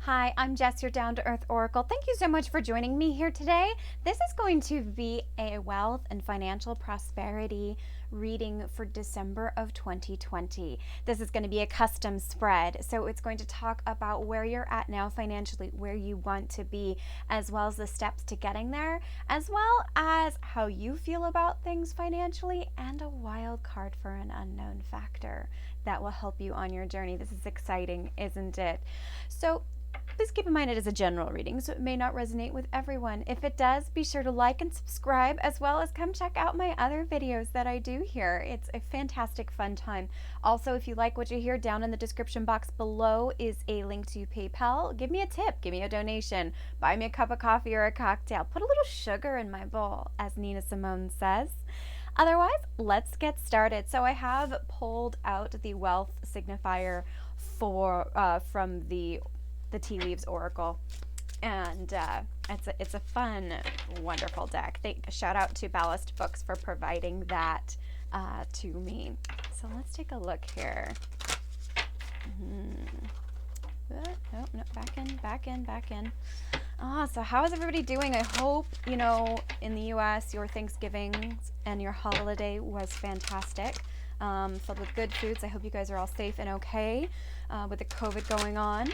Hi, I'm Jess, your Down to Earth Oracle. Thank you so much for joining me here today. This is going to be a wealth and financial prosperity reading for December of 2020. This is going to be a custom spread, so it's going to talk about where you're at now financially, where you want to be, as well as the steps to getting there, as well as how you feel about things financially, and a wild card for an unknown factor that will help you on your journey. This is exciting, isn't it? So, please keep in mind it is a general reading, so it may not resonate with everyone. If it does, be sure to like and subscribe, as well as come check out my other videos that I do here. It's a fantastic, fun time. Also, if you like what you hear, down in the description box below is a link to PayPal. Give me a tip, give me a donation, buy me a cup of coffee or a cocktail. Put a little sugar in my bowl, as Nina Simone says. Otherwise, let's get started. So I have pulled out the wealth signifier from the Tea Leaves Oracle, and it's a fun, wonderful deck. Shout out to Ballast Books for providing that to me. So let's take a look here. Oh, no, back in. So how is everybody doing? I hope, in the US, your Thanksgiving and your holiday was fantastic, filled with good foods. I hope you guys are all safe and okay with the COVID going on.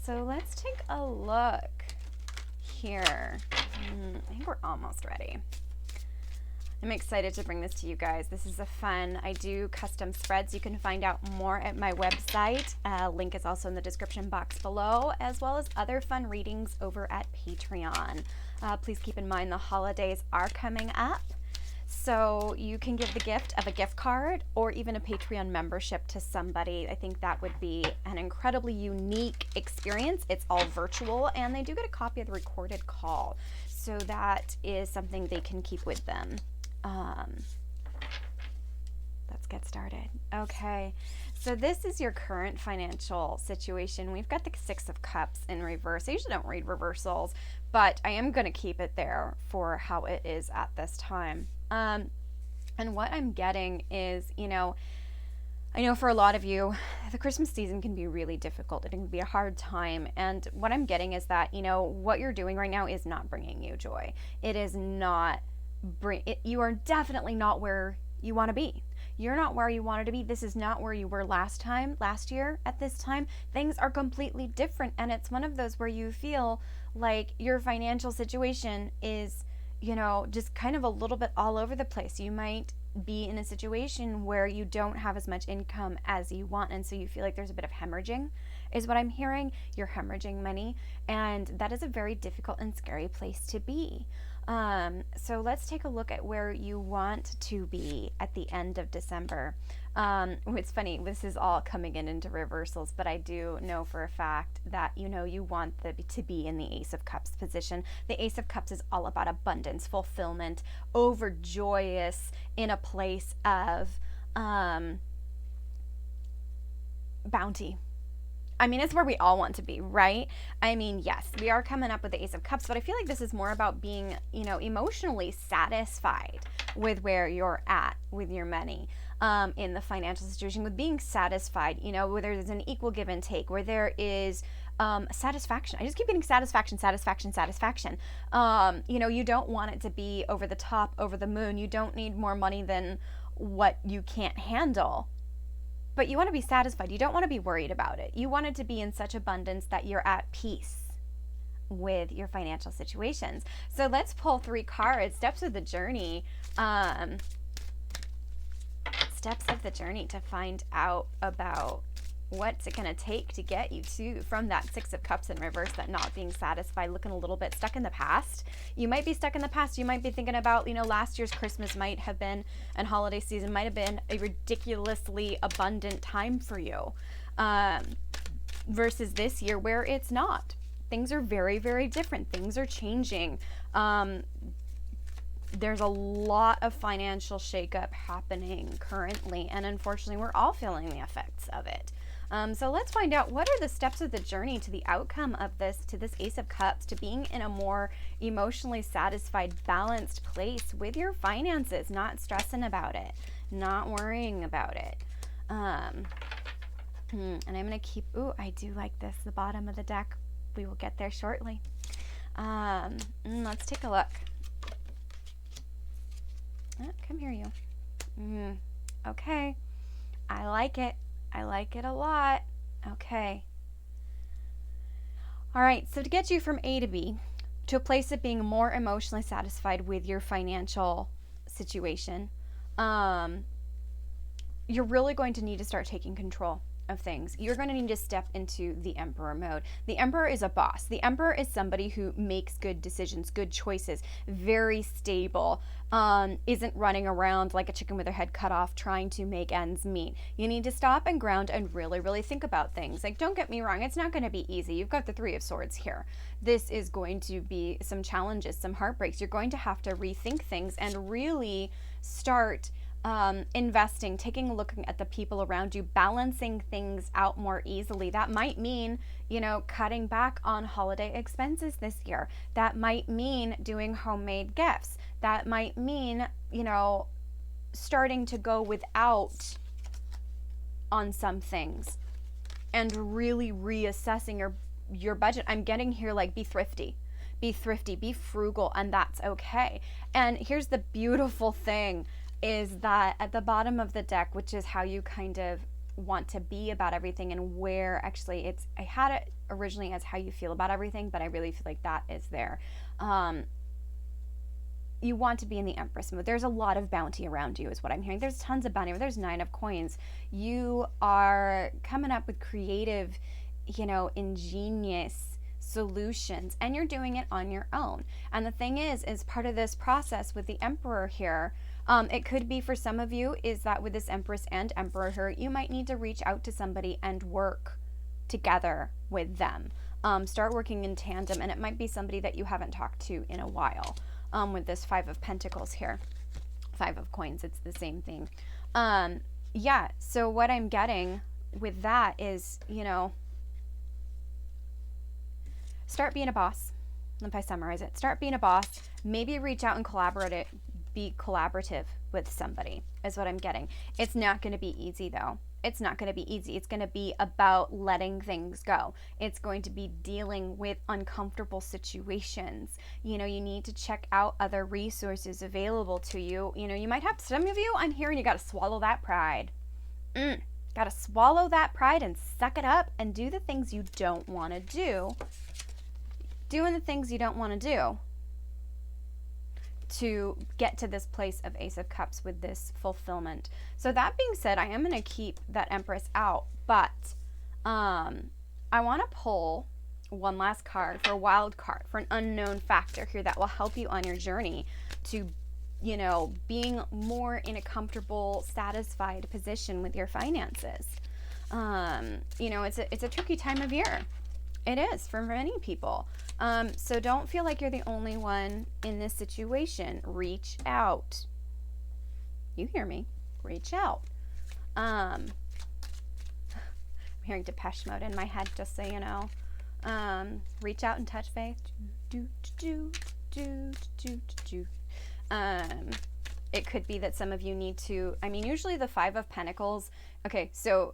So let's take a look here. I think we're almost ready. I'm excited to bring this to you guys. This is I do custom spreads. You can find out more at my website. Link is also in the description box below, as well as other fun readings over at Patreon. Please keep in mind the holidays are coming up. So you can give the gift of a gift card or even a Patreon membership to somebody. I think that would be an incredibly unique experience. It's all virtual, and they do get a copy of the recorded call. So that is something they can keep with them. Let's get started. Okay, so this is your current financial situation. We've got the Six of Cups in reverse. I usually don't read reversals, but I am going to keep it there for how it is at this time. And what I'm getting is, I know for a lot of you, the Christmas season can be really difficult. It can be a hard time. And what I'm getting is that, what you're doing right now is not bringing you joy. It is not, you are definitely not where you want to be. You're not where you wanted to be. This is not where you were last year at this time. Things are completely different. And it's one of those where you feel like your financial situation is, just kind of a little bit all over the place. You might be in a situation where you don't have as much income as you want, and so you feel like there's a bit of hemorrhaging, is what I'm hearing. You're hemorrhaging money, and that is a very difficult and scary place to be. So let's take a look at where you want to be at the end of December. It's funny, this is all coming into reversals, but I do know for a fact that you want to be in the Ace of Cups position. The Ace of Cups is all about abundance, fulfillment, overjoyous, in a place of bounty. I mean, it's where we all want to be, right? I mean, yes, we are coming up with the Ace of Cups, but I feel like this is more about being, emotionally satisfied with where you're at with your money, in the financial situation, with being satisfied, where there's an equal give and take, where there is satisfaction. I just keep getting satisfaction. You don't want it to be over the top, over the moon. You don't need more money than what you can't handle. But you want to be satisfied. You don't want to be worried about it. You want it to be in such abundance that you're at peace with your financial situations. So let's pull 3 cards. Steps of the journey. Steps of the journey to find out about what's it going to take to get you from that Six of Cups in reverse, that not being satisfied, looking a little bit stuck in the past. You might be stuck in the past. You might be thinking about, last year's Christmas might have been, and holiday season might have been, a ridiculously abundant time for you, versus this year where it's not. Things are very, very different. Things are changing. There's a lot of financial shakeup happening currently, and unfortunately, we're all feeling the effects of it. So let's find out, what are the steps of the journey to the outcome of this, to this Ace of Cups, to being in a more emotionally satisfied, balanced place with your finances, not stressing about it, not worrying about it. And I'm going to keep, I do like this, the bottom of the deck. We will get there shortly. Let's take a look. Come here, you. Okay. I like it. I like it a lot. Okay. All right, so to get you from A to B to a place of being more emotionally satisfied with your financial situation, you're really going to need to start taking control of things. You're going to need to step into the emperor mode. The emperor is a boss. The emperor is somebody who makes good decisions, good choices, very stable, isn't running around like a chicken with their head cut off trying to make ends meet. You need to stop and ground and really, really think about things. Like, don't get me wrong, it's not going to be easy. You've got the Three of Swords here. This is going to be some challenges, some heartbreaks. You're going to have to rethink things and really start investing, taking a look at the people around you, balancing things out more easily. That might mean, cutting back on holiday expenses this year. That might mean doing homemade gifts. That might mean, starting to go without on some things and really reassessing your budget. I'm getting here like be thrifty, be frugal, and that's okay. And here's the beautiful thing is that at the bottom of the deck, which is how you kind of want to be about everything and where actually I had it originally as how you feel about everything, but I really feel like that is there. You want to be in the Empress mode. There's a lot of bounty around you is what I'm hearing. There's tons of bounty. There's 9 of Coins. You are coming up with creative, ingenious solutions, and you're doing it on your own. And the thing is part of this process with the Emperor here, it could be for some of you is that with this Empress and Emperor here, you might need to reach out to somebody and work together with them. Start working in tandem, and it might be somebody that you haven't talked to in a while. With this 5 of Pentacles here, 5 of Coins, it's the same thing. So what I'm getting with that is, start being a boss. If I summarize it, start being a boss. Maybe reach out and be collaborative with somebody is what I'm getting. It's not going to be easy though. It's not going to be easy. It's going to be about letting things go. It's going to be dealing with uncomfortable situations. You need to check out other resources available to you. You might have, some of you, I'm hearing you got to swallow that pride. Got to swallow that pride and suck it up and do the things you don't want to do. Doing the things you don't want to do to get to this place of Ace of Cups with this fulfillment. So that being said, I am going to keep that Empress out, but I want to pull one last card for a wild card, for an unknown factor here that will help you on your journey to, being more in a comfortable, satisfied position with your finances. It's a tricky time of year. It is for many people. So don't feel like you're the only one in this situation. Reach out. You hear me. Reach out. I'm hearing Depeche Mode in my head, just so you know. Reach out and touch faith. It could be that some of you need to, usually the 5 of Pentacles. Okay, so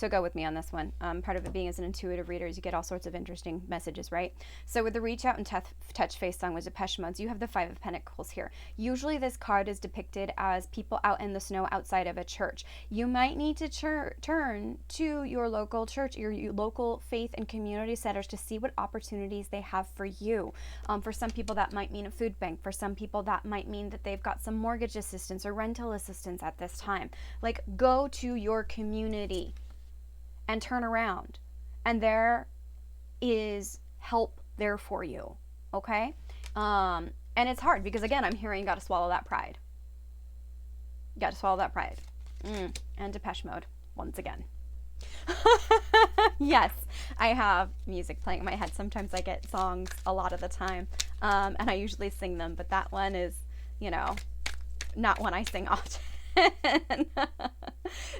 go with me on this one. Part of it being as an intuitive reader is you get all sorts of interesting messages, right? So with the Reach Out and Touch Face song with Depeche Mode, you have the 5 of Pentacles here. Usually this card is depicted as people out in the snow outside of a church. You might need to turn to your local church, your local faith and community centers to see what opportunities they have for you. For some people that might mean a food bank. For some people that might mean that they've got some mortgage assistance or rental assistance at this time. Like, go to your community and turn around, and there is help there for you. Okay. And it's hard because, again, I'm hearing you got to swallow that pride. And Depeche Mode once again. Yes, I have music playing in my head. Sometimes I get songs a lot of the time, and I usually sing them, but that one is, not one I sing often.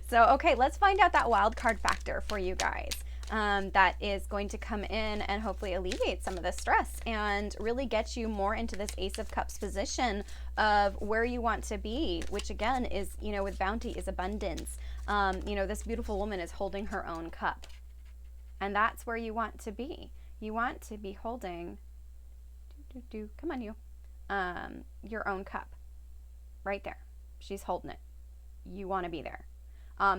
So, okay, let's find out that wild card factor for you guys. That is going to come in and hopefully alleviate some of the stress and really get you more into this Ace of Cups position of where you want to be, which again is, with bounty is abundance. This beautiful woman is holding her own cup, and that's where you want to be. You want to be holding, come on, your own cup right there. She's holding it. You want to be there.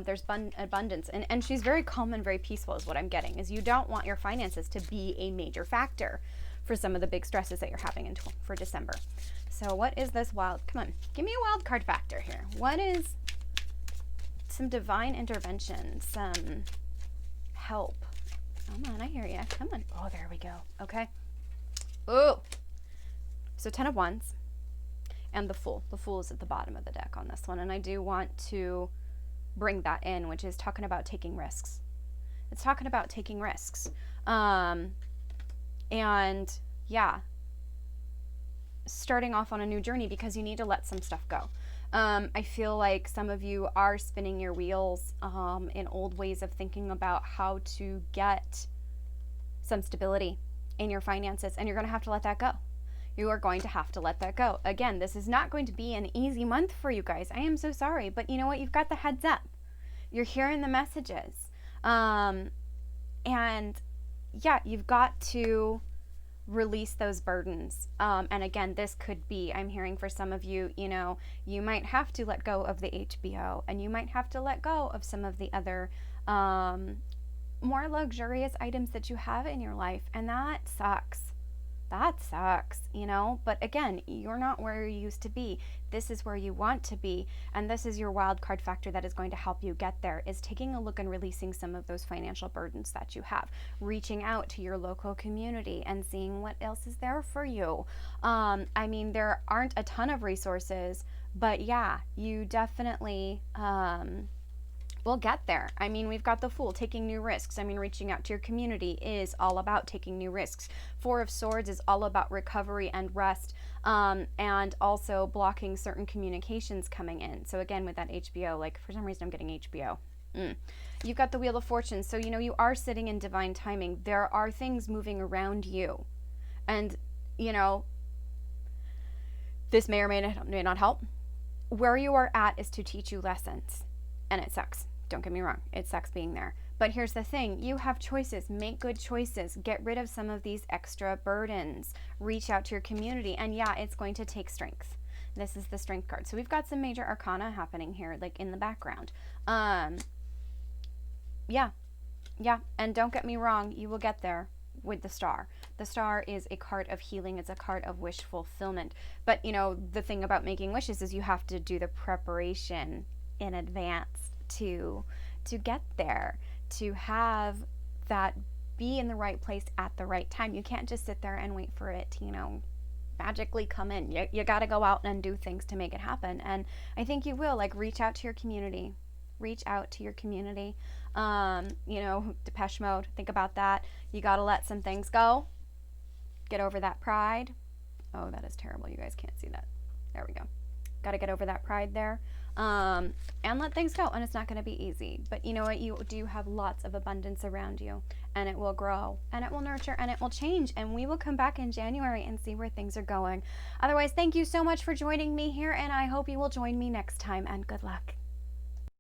There's abundance, and she's very calm and very peaceful is what I'm getting, is you don't want your finances to be a major factor for some of the big stresses that you're having for December. So what is this wild, come on, give me a wild card factor here. What is some divine intervention, some help? Come on, I hear you. Come on. Oh, there we go. Okay. Ooh. So 10 of Wands and the Fool. The Fool is at the bottom of the deck on this one. And I do want to bring that in, which is talking about taking risks. It's talking about taking risks. And yeah, starting off on a new journey because you need to let some stuff go. I feel like some of you are spinning your wheels in old ways of thinking about how to get some stability in your finances, and you're going to have to let that go. You are going to have to let that go. Again, this is not going to be an easy month for you guys. I am so sorry, but you know what? You've got the heads up. You're hearing the messages. And yeah, you've got to release those burdens. And again, this could be, I'm hearing for some of you, you know, you might have to let go of the HBO, and you might have to let go of some of the other more luxurious items that you have in your life. And that sucks. That sucks, you know, but again, you're not where you used to be. This is where you want to be. And this is your wild card factor that is going to help you get there, is taking a look and releasing some of those financial burdens that you have, reaching out to your local community and seeing what else is there for you. I mean, there aren't a ton of resources, but yeah, you definitely, we'll get there. I mean, we've got the Fool, taking new risks. I mean, reaching out to your community is all about taking new risks. Four of Swords is all about recovery and rest, and also blocking certain communications coming in. So again, with that HBO, like for some reason I'm getting HBO. You've got the Wheel of Fortune. So, you know, you are sitting in divine timing. There are things moving around you. And, you know, this may or may not help. Where you are at is to teach you lessons. And it sucks. Don't get me wrong. It sucks being there. But here's the thing. You have choices. Make good choices. Get rid of some of these extra burdens. Reach out to your community. And yeah, it's going to take strength. This is the Strength card. So we've got some major arcana happening here, like in the background. Yeah. And don't get me wrong. You will get there with the Star. The Star is a card of healing. It's a card of wish fulfillment. But, you know, the thing about making wishes is you have to do the preparation in advance to get there, to have that be in the right place at the right time. You can't just sit there and wait for it to, you know, magically come in. You got to go out and do things to make it happen. And I think you will, like, reach out to your community. Reach out to your community. You know, Depeche Mode, think about that. You got to let some things go. Get over that pride. Oh, that is terrible. You guys can't see that. There we go. Got to get over that pride there. And let things go. And it's not going to be easy. But you know what? You do have lots of abundance around you. And it will grow. And it will nurture. And it will change. And we will come back in January and see where things are going. Otherwise, thank you so much for joining me here. And I hope you will join me next time. And good luck.